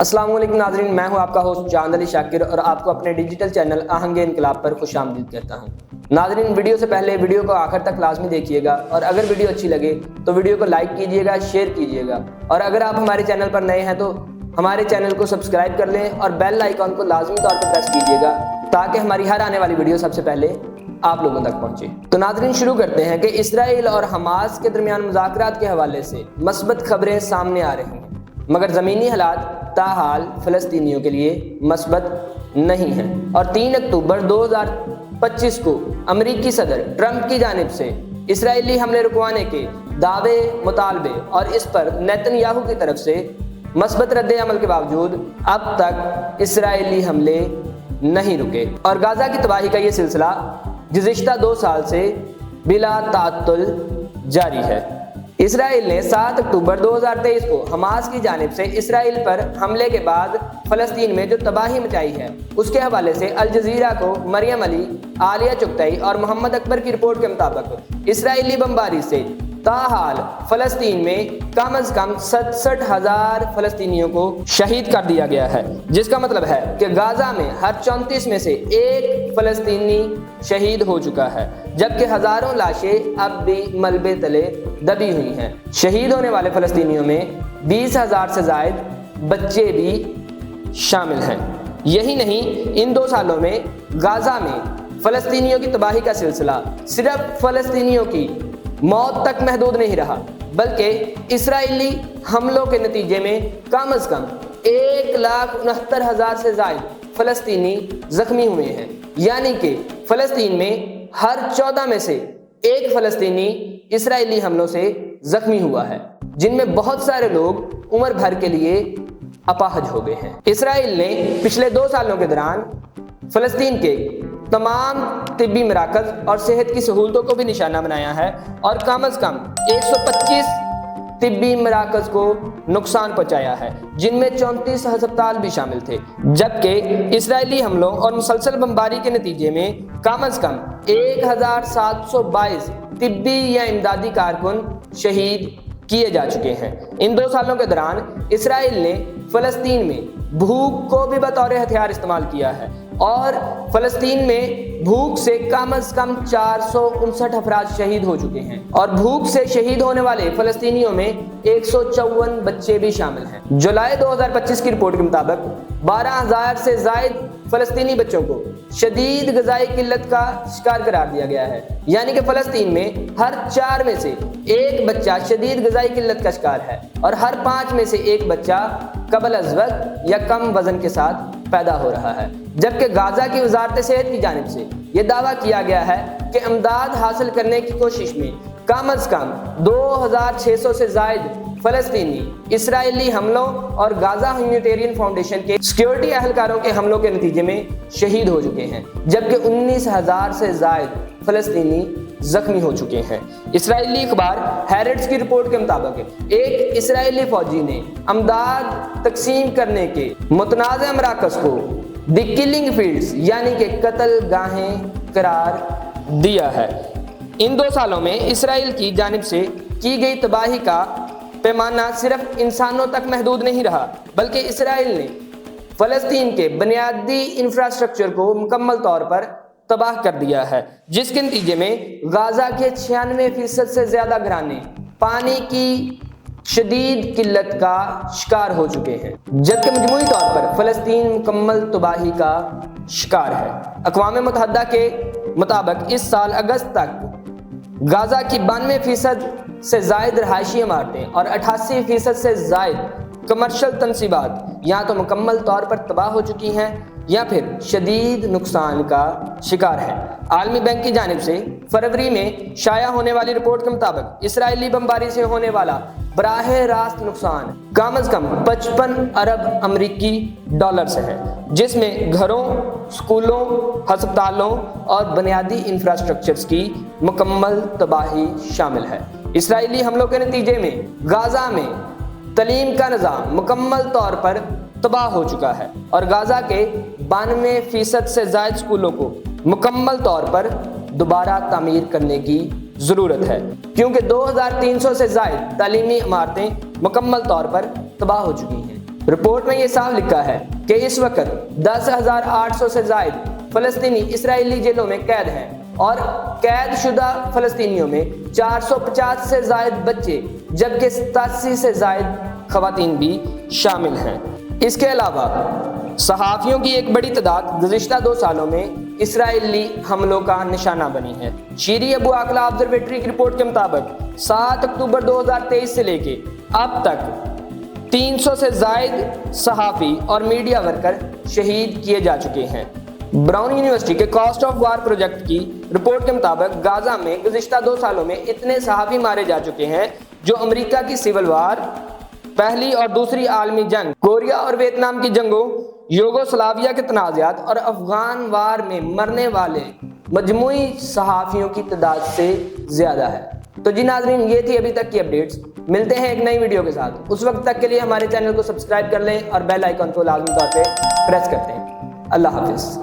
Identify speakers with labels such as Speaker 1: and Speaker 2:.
Speaker 1: السلام علیکم ناظرین، میں ہوں آپ کا ہوسٹ جاند علی شاکر اور آپ کو اپنے ڈیجیٹل چینل آہنگ انقلاب پر خوش آمدید کہتا ہوں۔ ناظرین، ویڈیو سے پہلے ویڈیو کو آخر تک لازمی دیکھیے گا اور اگر ویڈیو اچھی لگے تو ویڈیو کو لائک کیجیے گا، شیئر کیجیے گا، اور اگر آپ ہمارے چینل پر نئے ہیں تو ہمارے چینل کو سبسکرائب کر لیں اور بیل آئیکن کو لازمی طور پر پریس کیجیے گا تاکہ ہماری ہر آنے والی ویڈیو سب سے پہلے آپ لوگوں تک پہنچے۔ تو ناظرین، شروع کرتے ہیں کہ اسرائیل اور حماس کے درمیان مذاکرات کے حوالے سے مثبت خبریں سامنے آ رہی ہیں، مگر زمینی حالات تاحال فلسطینیوں کے لیے مثبت نہیں ہیں، اور 3 اکتوبر 2025 کو امریکی صدر ٹرمپ کی جانب سے اسرائیلی حملے رکوانے کے دعوے مطالبے اور اس پر نیتن یاہو کی طرف سے مثبت رد عمل کے باوجود اب تک اسرائیلی حملے نہیں رکے اور غزہ کی تباہی کا یہ سلسلہ گزشتہ 2 سال سے بلا تعطل جاری ہے۔ اسرائیل نے 7 اکتوبر 2023 کو حماس کی جانب سے اسرائیل پر حملے کے بعد فلسطین میں جو تباہی مچائی ہے اس کے حوالے سے الجزیرہ کو مریم علی، عالیہ چغتائی اور محمد اکبر کی رپورٹ کے مطابق اسرائیلی بمباری سے تاحال فلسطین میں کم از کم 67,000 فلسطینیوں کو شہید کر دیا گیا ہے، جس کا مطلب ہے کہ غزہ میں ہر 34 میں سے 1 فلسطینی شہید ہو چکا ہے، جبکہ ہزاروں لاشیں اب بھی ملبے تلے دبی ہوئی ہیں۔ شہید ہونے والے فلسطینیوں میں 20,000 سے زائد بچے بھی شامل ہیں۔ یہی نہیں، ان 2 سالوں میں غزہ میں فلسطینیوں کی تباہی کا سلسلہ صرف فلسطینیوں کی موت تک محدود نہیں رہا، بلکہ اسرائیلی حملوں کے نتیجے میں کم از کم 1,69,000 سے زائد فلسطینی زخمی ہوئے ہیں، یعنی کہ فلسطین میں ہر 14 میں سے 1 فلسطینی اسرائیلی حملوں سے زخمی ہوا ہے، جن میں بہت سارے لوگ عمر بھر کے لیے اپاہج ہو گئے ہیں۔ اسرائیل نے پچھلے 2 سالوں کے دوران فلسطین کے تمام طبی مراکز اور صحت کی سہولتوں کو بھی نشانہ بنایا ہے اور کم از کم 125 طبی مراکز کو نقصان پہنچایا ہے، جن میں 34 ہسپتال بھی شامل تھے، جبکہ اسرائیلی حملوں اور مسلسل بمباری کے نتیجے میں کم از کم 1,722 طبی یا امدادی کارکن شہید کیے جا چکے ہیں۔ ان 2 سالوں کے دوران اسرائیل نے فلسطین میں بھوک کو بھی بطور ہتھیار استعمال کیا ہے اور فلسطین میں بھوک سے کم از کم 459 افراد شہید ہو چکے ہیں، اور بھوک سے شہید ہونے والے فلسطینیوں میں 154 بچے بھی شامل ہیں۔ جولائی 2025 کی رپورٹ کے مطابق 12,000 سے زائد فلسطینی بچوں کو شدید غذائی قلت کا شکار قرار دیا گیا ہے، یعنی کہ فلسطین میں ہر 4 میں سے 1 بچہ شدید غذائی قلت کا شکار ہے اور ہر 5 میں سے 1 بچہ قبل از وقت یا کم وزن کے ساتھ پیدا ہو رہا ہے، جبکہ غزہ کی وزارت صحت کی جانب سے یہ دعویٰ کیا گیا ہے کہ امداد حاصل کرنے کی کوشش میں کم از کم 2,600 سے زائد فلسطینی اسرائیلی حملوں اور غزہ ہیومینیٹیرین فاؤنڈیشن کے سیکیورٹی اہلکاروں کے حملوں کے نتیجے میں شہید ہو چکے ہیں، جبکہ 19,000 سے زائد فلسطینی زخمی ہو چکے ہیں۔ اسرائیلی اخبار ہیرٹس کی رپورٹ کے مطابق ایک اسرائیلی فوجی نے امداد تقسیم کرنے کے متنازع مراکز کو دی کلنگ فیلڈز یعنی کہ قتل گاہیں قرار دیا ہے۔ ان 2 سالوں میں اسرائیل کی جانب سے کی گئی تباہی کا پیمانہ صرف انسانوں تک محدود نہیں رہا، بلکہ اسرائیل نے فلسطین کے بنیادی انفراسٹرکچر کو مکمل طور پر تباہ کر دیا ہے، جس کے نتیجے میں غزہ کے 96% سے زیادہ گھرانے پانی کی شدید قلت کا شکار ہو چکے ہیں، جبکہ مجموعی طور پر فلسطین مکمل تباہی کا شکار ہے۔ اقوام متحدہ کے مطابق اس سال اگست تک غزہ کی 92% سے زائد رہائشی عمارتیں اور 88% سے زائد کمرشل تنصیبات یا تو مکمل طور پر تباہ ہو چکی ہیں یا پھر شدید نقصان کا شکار ہے۔ عالمی بینک کی جانب سے فروری میں شائع ہونے والی رپورٹ کے مطابق اسرائیلی بمباری سے ہونے والا براہ راست نقصان کم از کم 55 ارب امریکی ڈالر سے ہے، جس میں گھروں، سکولوں، ہسپتالوں اور بنیادی انفراسٹرکچرز کی مکمل تباہی شامل ہے۔ اسرائیلی حملوں کے نتیجے میں غزہ میں تعلیم کا نظام مکمل طور پر تباہ ہو چکا ہے اور غزہ کے 92% سے زائد اسکولوں کو مکمل طور پر دوبارہ تعمیر کرنے کی ضرورت ہے، کیونکہ 2300 سے زائد تعلیمی عمارتیں مکمل طور پر تباہ ہو چکی ہیں۔ رپورٹ میں یہ صاف لکھا ہے کہ اس وقت 10,800 سے زائد فلسطینی اسرائیلی جیلوں میں قید ہیں اور قید شدہ فلسطینیوں میں 450 سے زائد بچے جبکہ 87 سے زائد خواتین بھی شامل ہیں۔ اس کے علاوہ صحافیوں کی ایک بڑی تعداد گزشتہ 2 سالوں میں اسرائیلی حملوں کا نشانہ بنی ہے۔ شیری ابو عقلہ آبزرویٹری کی رپورٹ کے مطابق 7 اکتوبر 2023 سے لے کے اب تک 300 سے زائد صحافی اور میڈیا ورکر شہید کیے جا چکے ہیں۔ براؤن یونیورسٹی کے کاسٹ آف وار پروجیکٹ کی رپورٹ کے مطابق غازہ میں گزشتہ 2 سالوں میں اتنے صحافی مارے جا چکے ہیں جو امریکہ کی سول وار، پہلی اور دوسری عالمی جنگ، کوریا اور ویتنام کی جنگوں، یوگوسلاویہ کے تنازعات اور افغان وار میں مرنے والے مجموعی صحافیوں کی تعداد سے زیادہ ہے۔ تو جی ناظرین، یہ تھی ابھی تک کی اپڈیٹس۔ ملتے ہیں ایک نئی ویڈیو کے ساتھ، اس وقت تک کے لیے ہمارے چینل کو سبسکرائب کر لیں اور بیل آئیکن کو لازمی طور پہ پریس کرتے ہیں۔ اللہ حافظ۔